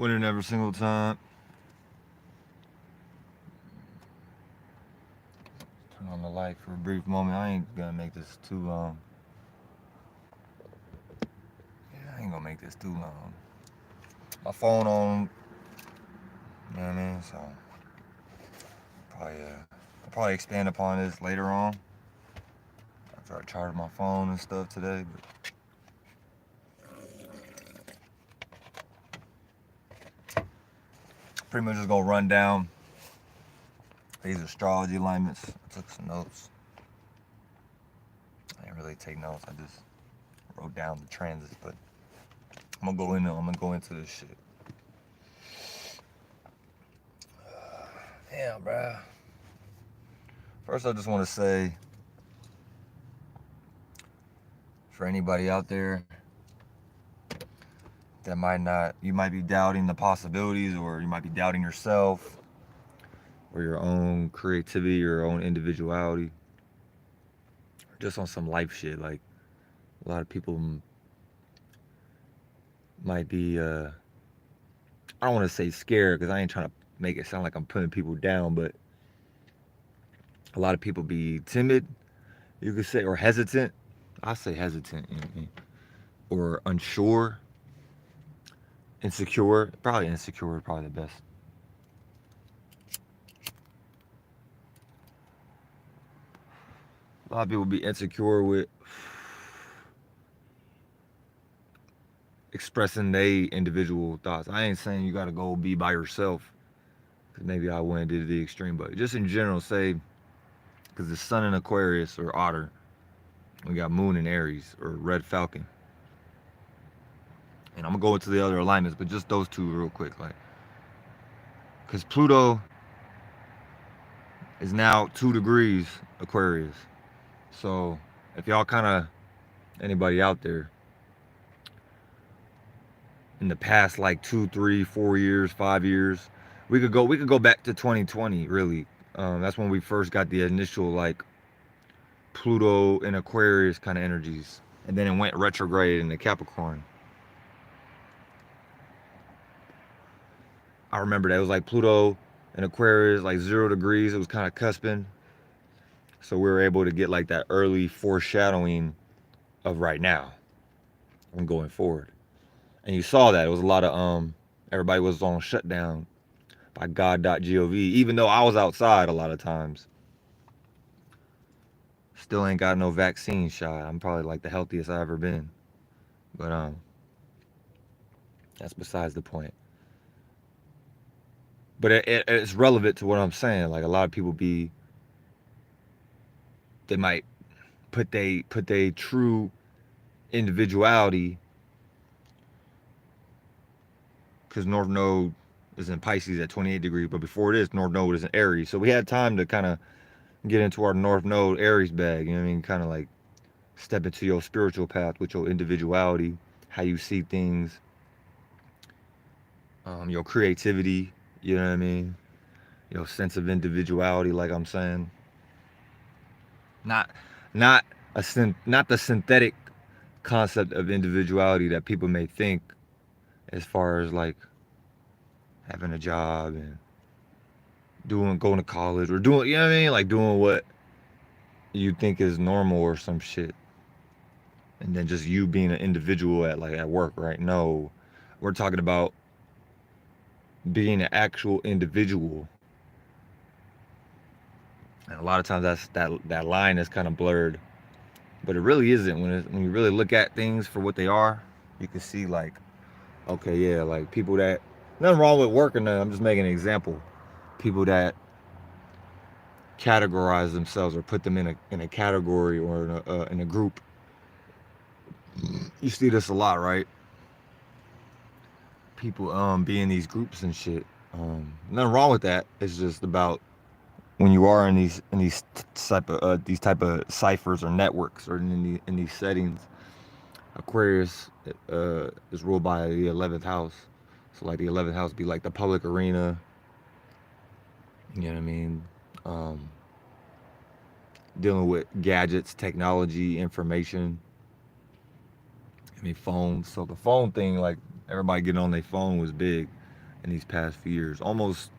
winning every single time. Turn on the light for a brief moment. I ain't gonna make this too long. Yeah, I ain't gonna make this too long. My phone on, you know what I mean? So, I'll probably expand upon this later on. After I charge my phone and stuff today. But pretty much just gonna run down these astrology alignments. I took some notes. I didn't really take notes. I just wrote down the transits, but I'm gonna go into this shit. Damn, bruh. First, I just want to say, for anybody out there that you might be doubting the possibilities, or you might be doubting yourself, or your own creativity, your own individuality, just on some life shit. Like, a lot of people might be, I don't want to say scared, because I ain't trying to make it sound like I'm putting people down, but a lot of people be timid, you could say, or hesitant. I say hesitant, or unsure, insecure. Probably insecure is probably the best. A lot of people be insecure with expressing their individual thoughts. I ain't saying you gotta go be by yourself, because maybe I went to the extreme, but just in general, say, because the sun in Aquarius or Otter, we got moon in Aries or Red Falcon. And I'm gonna go into the other alignments, but just those two real quick, like, because Pluto is now 2 degrees Aquarius. So if y'all kind of, anybody out there, in the past like 2, 3, 4 years, 5 years, we could go back to 2020. Really, that's when we first got the initial like Pluto and Aquarius kind of energies, and then it went retrograde into Capricorn. I remember that it was like Pluto and Aquarius, like 0 degrees. It was kind of cusping, so we were able to get like that early foreshadowing of right now and going forward. And you saw that it was a lot of everybody was on shutdown by God.gov. Even though I was outside a lot of times, still ain't got no vaccine shot. I'm probably like the healthiest I've ever been, but that's besides the point. But it's relevant to what I'm saying. Like, a lot of people they might put they true individuality, because North Node is in Pisces at 28 degrees, but before this, North Node is in Aries. So we had time to kind of get into our North Node Aries bag, you know what I mean? Kind of like step into your spiritual path with your individuality, how you see things, your creativity, you know what I mean? Your sense of individuality, like I'm saying. Not not not the synthetic concept of individuality that people may think, as far as like having a job and going to college, or doing, you know what I mean, like doing what you think is normal or some shit, and then just you being an individual at work, right? No, we're talking about being an actual individual. And a lot of times that line is kind of blurred, but it really isn't. When you really look at things for what they are, you can see, like, okay, yeah, like people that, nothing wrong with working. I'm just making an example. People that categorize themselves or put them in a category or in a group. You see this a lot, right? People be in these groups and shit. Nothing wrong with that. It's just about when you are in these type of ciphers or networks, or in these settings. Aquarius is ruled by the 11th house. So like the 11th house be like the public arena. You know what I mean? Um, Dealing with gadgets, technology, information. I mean, phones. So the phone thing, like everybody getting on their phone was big. in these past few years. Almost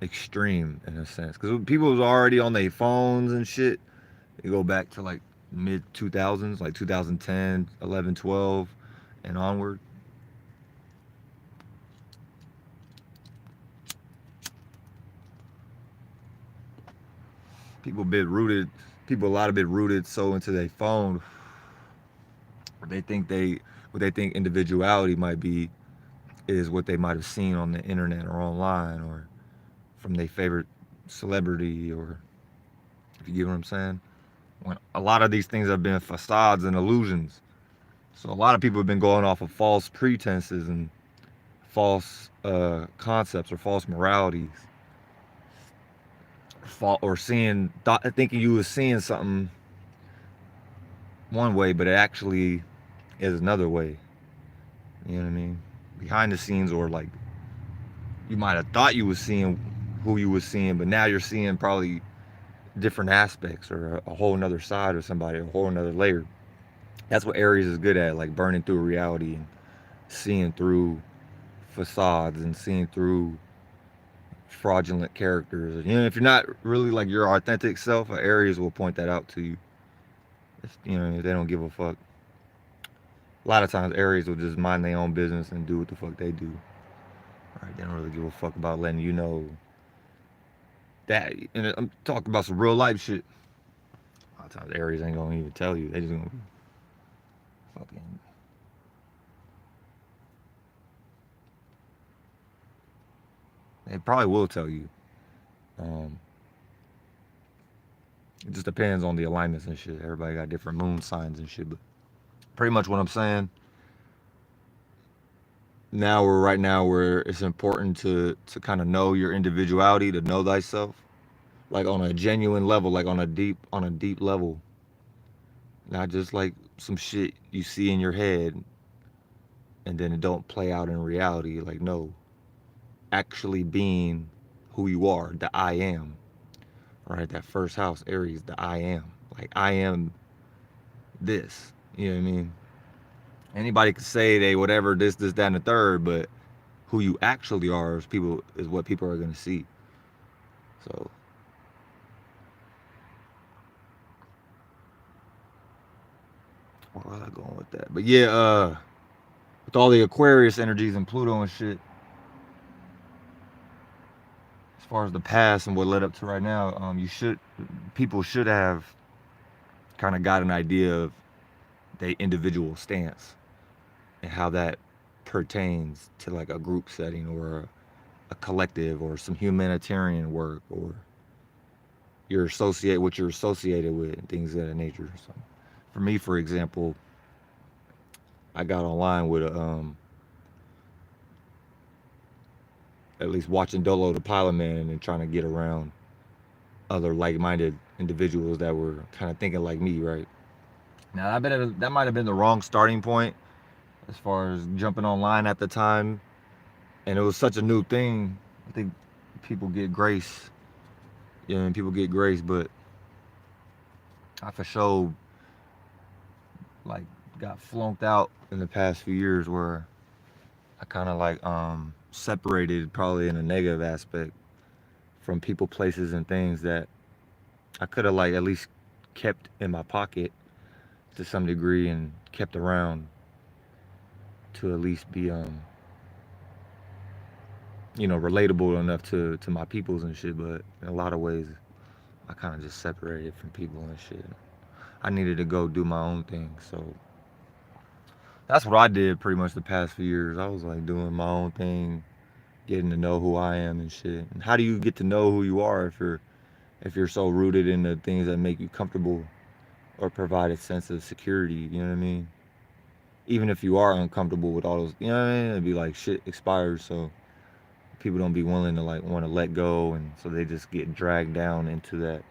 extreme in a sense. Because people was already on their phones and shit. You go back to like mid 2000s, like 2010, 11, 12, and onward. People bit rooted. People a lot of bit rooted so into their phone. They think what they think individuality might be is what they might have seen on the internet or online or from their favorite celebrity, or if you get what I'm saying. When a lot of these things have been facades and illusions. So a lot of people have been going off of false pretenses and false concepts or false moralities, or thinking you was seeing something one way, but it actually is another way. You know what I mean? Behind the scenes, or like you might have thought you was seeing who you was seeing, but now you're seeing probably different aspects or a whole nother side of somebody, a whole nother layer. That's what Aries is good at, like burning through reality and seeing through facades and seeing through fraudulent characters. You know, if you're not really like your authentic self, Aries will point that out to you. You know, they don't give a fuck. A lot of times Aries will just mind their own business and do what the fuck they do. Right? They don't really give a fuck about letting you know that. And I'm talking about some real life shit. A lot of times Aries ain't gonna even tell you. They just gonna fucking. They probably will tell you. It just depends on the alignments and shit. Everybody got different moon signs and shit, but pretty much what I'm saying. Right now where it's important to kind of know your individuality, to know thyself, like on a genuine level, like on a deep level, not just like some shit you see in your head and then it don't play out in reality. Like, no, actually being who you are, the I am. Right, that first house, Aries, the I am. Like, I am this. You know what I mean? Anybody could say they whatever, this, that, and the third, but who you actually are is what people are gonna see. So where was I going with that? But yeah, with all the Aquarius energies and Pluto and shit, as far as the past and what led up to right now, people should have kind of got an idea of their individual stance and how that pertains to like a group setting or a collective or some humanitarian work, or what you're associated with and things of that nature. So for me, for example, I got online with at least watching Dolo the Pilot Man and trying to get around other like-minded individuals that were kind of thinking like me, right? Now that might have been the wrong starting point as far as jumping online at the time, and it was such a new thing. I think people get grace, and people get grace, but I for sure like got flunked out in the past few years where I kind of like separated, probably in a negative aspect, from people, places, and things that I could have like at least kept in my pocket to some degree and kept around to at least be relatable enough to my peoples and shit. But in a lot of ways I kind of just separated from people and shit. I needed to go do my own thing, so that's what I did pretty much the past few years. I was like doing my own thing, getting to know who I am and shit. And how do you get to know who you are if you're so rooted in the things that make you comfortable or provide a sense of security? You know what I mean? Even if you are uncomfortable with all those, you know what I mean? It'd be like shit expires, so people don't be willing to like want to let go, and so they just get dragged down into that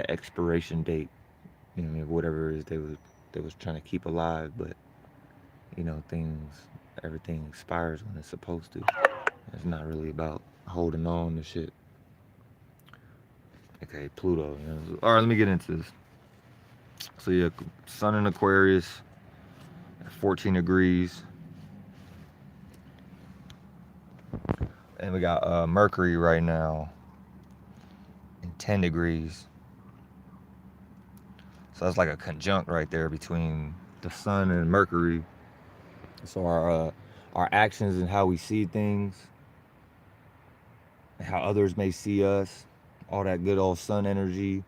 expiration date. You know what I mean? Whatever it is they was trying to keep alive, but everything expires when it's supposed to. It's not really about holding on to shit. Okay, Pluto. All right, let me get into this. So yeah, Sun in Aquarius at 14 degrees. And we got Mercury right now in 10 degrees. So that's like a conjunct right there between the sun and Mercury. So our actions and how we see things, and how others may see us, all that good old sun energy.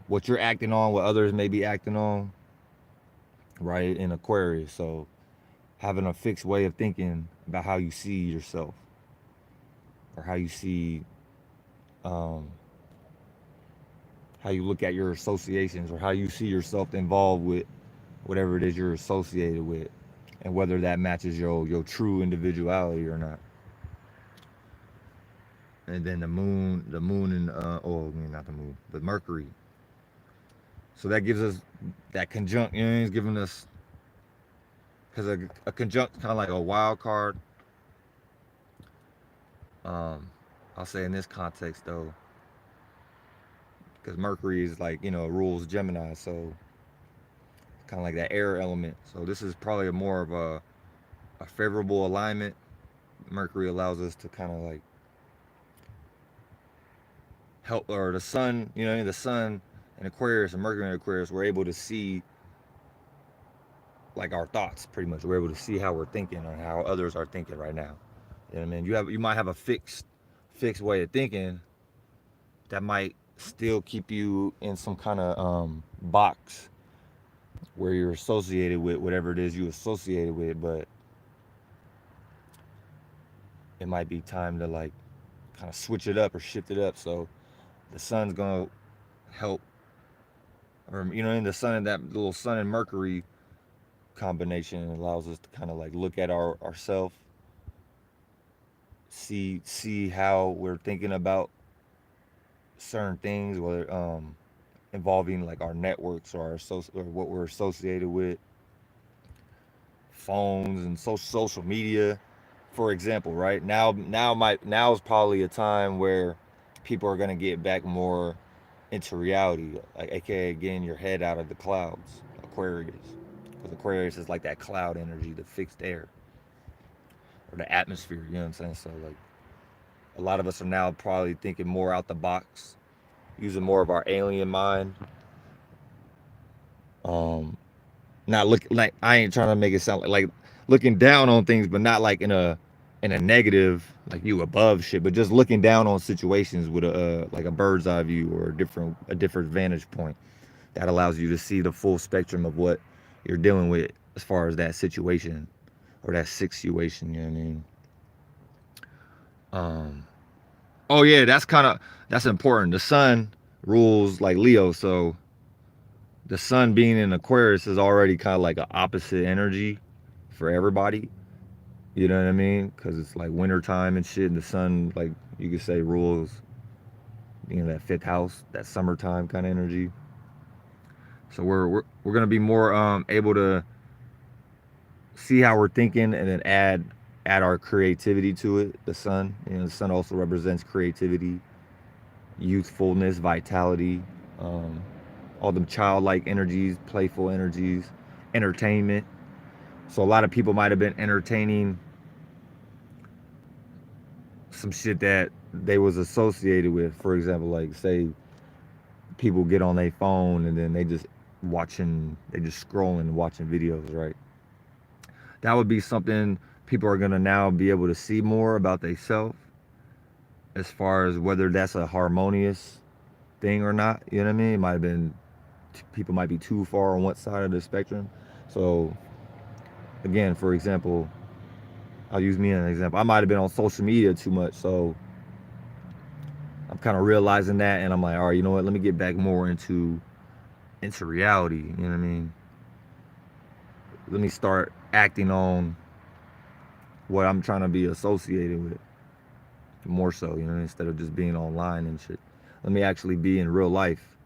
What you're acting on, what others may be acting on, right, in Aquarius. So having a fixed way of thinking about how you see yourself, or how you see, um, how you look at your associations, or how you see yourself involved with whatever it is you're associated with, and whether that matches your true individuality or not. And then the moon and oh, I mean, not the moon, but Mercury. So that gives us that conjunct. You know, it's giving us, because a conjunct kind of like a wild card. Um, I'll say in this context though, because Mercury is like, rules Gemini, so kind of like that air element. So this is probably more of a favorable alignment. Mercury allows us to kind of like help, or the sun, the sun in Aquarius and Mercury in Aquarius, we're able to see like our thoughts pretty much. We're able to see how we're thinking or how others are thinking right now. You know what I mean? You might have a fixed way of thinking that might still keep you in some kind of box where you're associated with whatever it is you associated with, but it might be time to like kind of switch it up or shift it up. So the sun's gonna help, or in the sun, and that little sun and Mercury combination allows us to kind of like look at ourself, see how we're thinking about certain things, whether involving like our networks or or what we're associated with, phones and social media, for example. Right now is probably a time where people are gonna get back more into reality, like aka getting your head out of the clouds, Aquarius, because Aquarius is like that cloud energy, the fixed air or the atmosphere. You know what I'm saying? So like a lot of us are now probably thinking more out the box, using more of our alien mind. Um, Not look like, I ain't trying to make it sound like looking down on things, but not like in a negative, like you above shit, but just looking down on situations with a like a bird's eye view, or a different vantage point that allows you to see the full spectrum of what you're dealing with as far as that situation or that situation. You know what I mean? Um, oh yeah, that's important. The sun rules like Leo, so the sun being in Aquarius is already kind of like an opposite energy for everybody. You know what I mean? Because it's like winter time and shit, and the sun, like you could say, rules, that fifth house, that summertime kind of energy. So we're gonna be more able to see how we're thinking, and then add our creativity to it. The sun, the sun also represents creativity, youthfulness, vitality, um, all them childlike energies, playful energies, entertainment. So a lot of people might have been entertaining some shit that they was associated with. For example, like say people get on their phone and then they just scrolling and watching videos, right? That would be something people are gonna now be able to see more about themselves, as far as whether that's a harmonious thing or not. You know what I mean? It might have been, people might be too far on one side of the spectrum. So again, for example, I'll use me as an example. I might have been on social media too much, so I'm kind of realizing that, and I'm like, all right, you know what? Let me get back more into reality. You know what I mean? Let me start acting on what I'm trying to be associated with more so. Instead of just being online and shit. Let me actually be in real life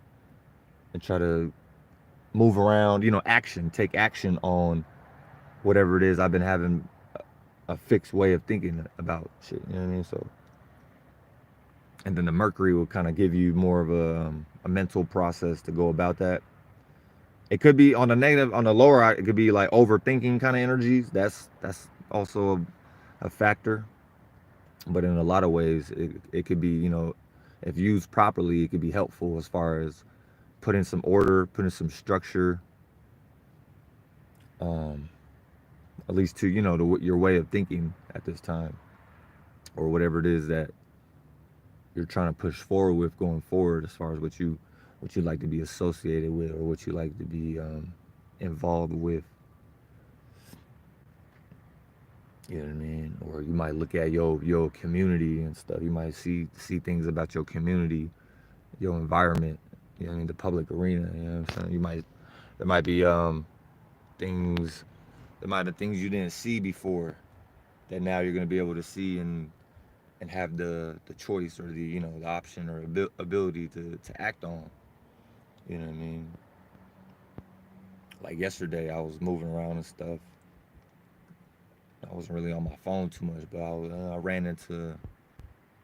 and try to move around. Take action on whatever it is I've been having a fixed way of thinking about shit. You know what I mean? So, and then the Mercury will kind of give you more of a mental process to go about that. It could be on the negative, on the lower, it could be like overthinking kind of energies. That's also a factor. But in a lot of ways, it could be, if used properly, it could be helpful as far as putting some order, putting some structure, um, at least to, your way of thinking at this time, or whatever it is that you're trying to push forward with going forward, as far as what you like to be associated with, or what you like to be involved with. You know what I mean? Or you might look at your community and stuff. You might see things about your community, your environment. You know what I mean? The public arena. You know what I'm saying? There might be things there might have things you didn't see before that now you're gonna be able to see, and have the choice, or the option, or ability to act on. You know what I mean? Like yesterday, I was moving around and stuff. I wasn't really on my phone too much, but I ran into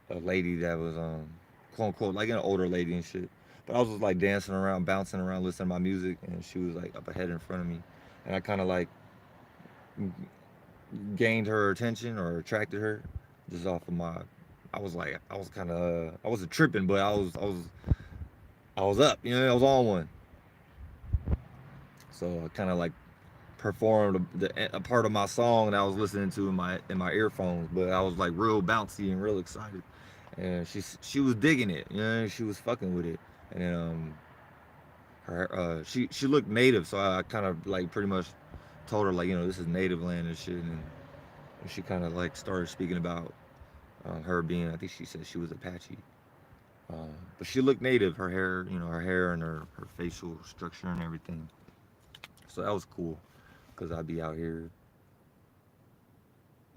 a lady that was quote unquote like an older lady and shit. But I was just like dancing around, bouncing around, listening to my music, and she was like up ahead in front of me, and I kind of like gained her attention, or attracted her, just off of my. I was kind of I wasn't tripping, but I was up, I was on one. So I kind of like performed a part of my song that I was listening to in my earphones, but I was like real bouncy and real excited, and she was digging it, she was fucking with it, and then she looked native, so I kind of like pretty much told her like this is native land and shit, and she kind of like started speaking about her being, I think she said she was Apache, but she looked native, her hair and her facial structure and everything, so that was cool, because I'd be out here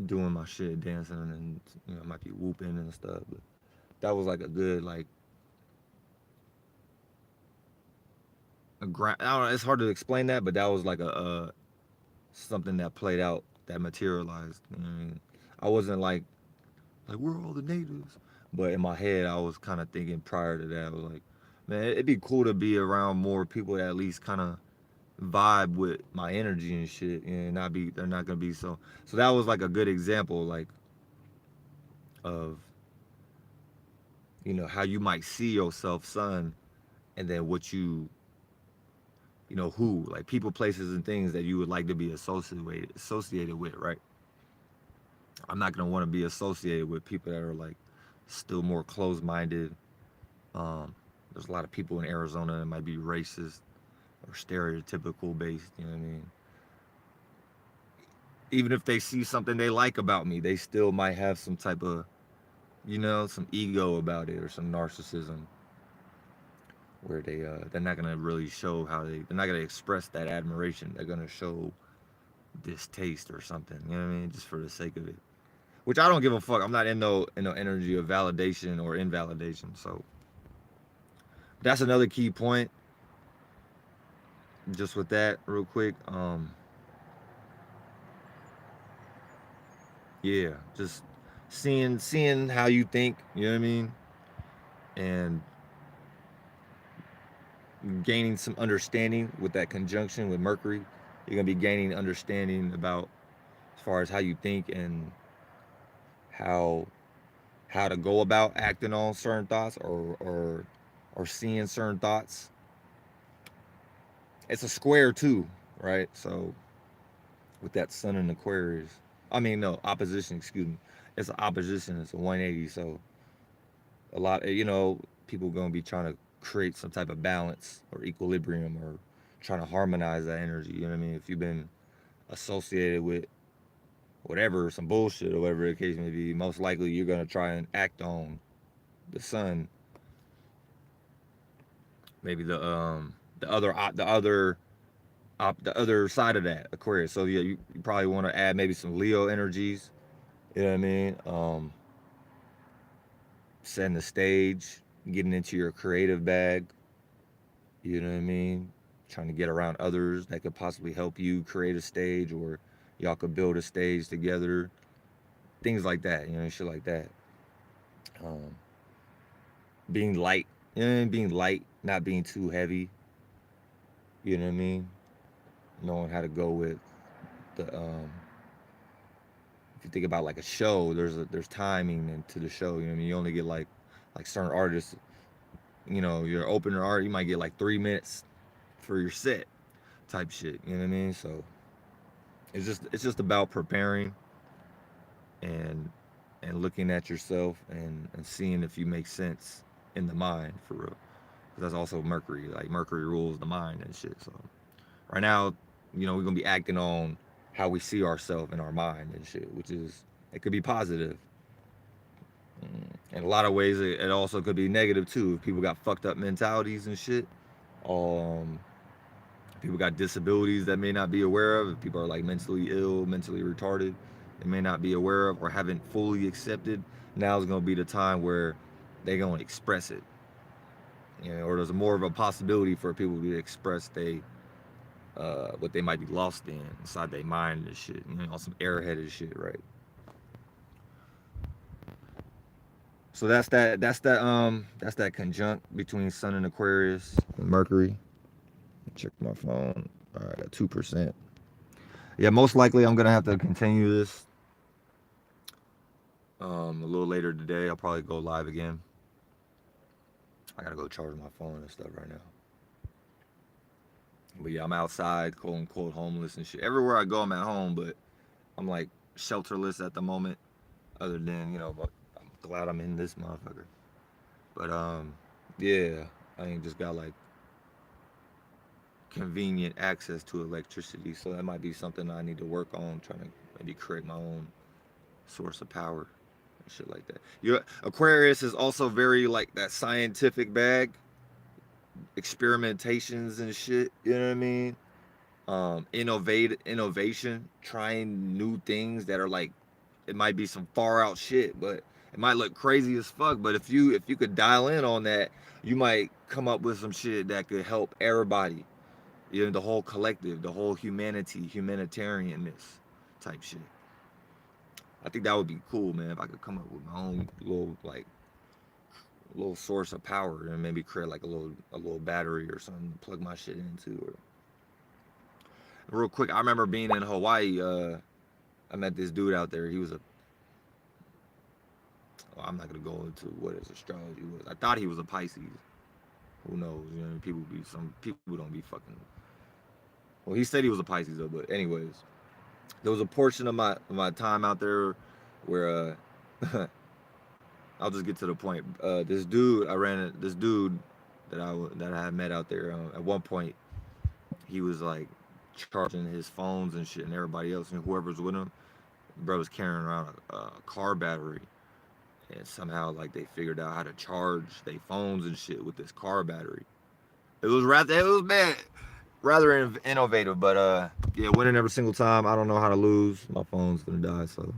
doing my shit, dancing, and I might be whooping and stuff. But that was like a good like a grind. I don't know. It's hard to explain that, but that was like a something that played out, that materialized. You know what I mean? I wasn't like we're all the natives, but in my head I was kind of thinking prior to that. I was like, man, it'd be cool to be around more people that at least kind of vibe with my energy and shit, and not be they're not gonna be so that was like a good example, like, of how you might see yourself, son, and then what who, like, people, places, and things that you would like to be associated with, right? I'm not gonna want to be associated with people that are like still more closed-minded. There's a lot of people in Arizona that might be racist or stereotypical based. You know what I mean? Even if they see something they like about me, they still might have some type of, some ego about it, or some narcissism, where they're not gonna really show they're not gonna express that admiration. They're gonna show distaste or something. You know what I mean? Just for the sake of it. Which I don't give a fuck. I'm not in no energy of validation or invalidation. So that's another key point. Just with that, real quick. Yeah, just seeing how you think. You know what I mean? And gaining some understanding with that conjunction with Mercury. You're gonna be gaining understanding about, as far as how you think, and how how to go about acting on certain thoughts, or seeing certain thoughts. It's a square too, right? So with that sun in Aquarius, I mean, no, opposition, excuse me. It's an opposition. It's a 180. So a lot, people gonna be trying to create some type of balance or equilibrium, or trying to harmonize that energy. You know what I mean? If you've been associated with whatever, some bullshit, or whatever the case may be, most likely you're gonna try and act on the sun. Maybe the other side of that, Aquarius. So yeah, you probably want to add maybe some Leo energies. You know what I mean? Setting the stage, getting into your creative bag. You know what I mean? Trying to get around others that could possibly help you create a stage, or y'all could build a stage together. Things like that, shit like that. Um, being light, being light, not being too heavy. You know what I mean? Knowing how to go with the if you think about like a show, there's timing into the show. You know what I mean? You only get like certain artists. You know, your opener art, you might get like 3 minutes for your set type shit. You know what I mean? So it's just about preparing and looking at yourself and seeing if you make sense in the mind for real. 'Cause that's also Mercury. Like Mercury rules the mind and shit. So right now, you know, we're gonna be acting on how we see ourselves in our mind and shit, which is it could be positive. In a lot of ways, it also could be negative too. If people got fucked up mentalities and shit, um, people got disabilities that may not be aware of. If people are like mentally ill, mentally retarded, they may not be aware of or haven't fully accepted. Now is gonna be the time where they gonna express it. You know, or there's more of a possibility for people to express what they might be lost in inside their mind and shit. You know, on some airheaded shit, right? So that's that conjunct between Sun and Aquarius and Mercury. Check my phone. All right, at 2%. Yeah, most likely I'm gonna have to continue this a little later today. I'll probably go live again. I gotta go charge my phone and stuff right now. But yeah, I'm outside, quote unquote, homeless and shit. Everywhere I go, I'm at home, but I'm like shelterless at the moment. Other than, you know, but I'm glad I'm in this motherfucker. But yeah, I ain't just got like convenient access to electricity, so that might be something I need to work on, trying to maybe create my own source of power and shit like that. Your Aquarius is also very like that scientific bag, experimentations and shit. You know what I mean? Innovation, trying new things that are like, it might be some far out shit, but it might look crazy as fuck. But if you could dial in on that, you might come up with some shit that could help everybody. You know, the whole collective, the whole humanity, humanitarianness type shit. I think that would be cool, man, if I could come up with my own little source of power and maybe create like a little battery or something to plug my shit into. Or real quick, I remember being in Hawaii. I met this dude out there. He was a. Well, I'm not gonna go into what his astrology was. I thought he was a Pisces. Who knows? You know, some people don't be fucking. Well, he said he was a Pisces though, but anyways, there was a portion of my time out there where I'll just get to the point. This dude that I had met out there. At one point, he was like charging his phones and shit, and everybody else and whoever's with him, bro was carrying around a car battery, and somehow like they figured out how to charge their phones and shit with this car battery. It was rather innovative, but yeah, winning every single time. I don't know how to lose. My phone's gonna die, so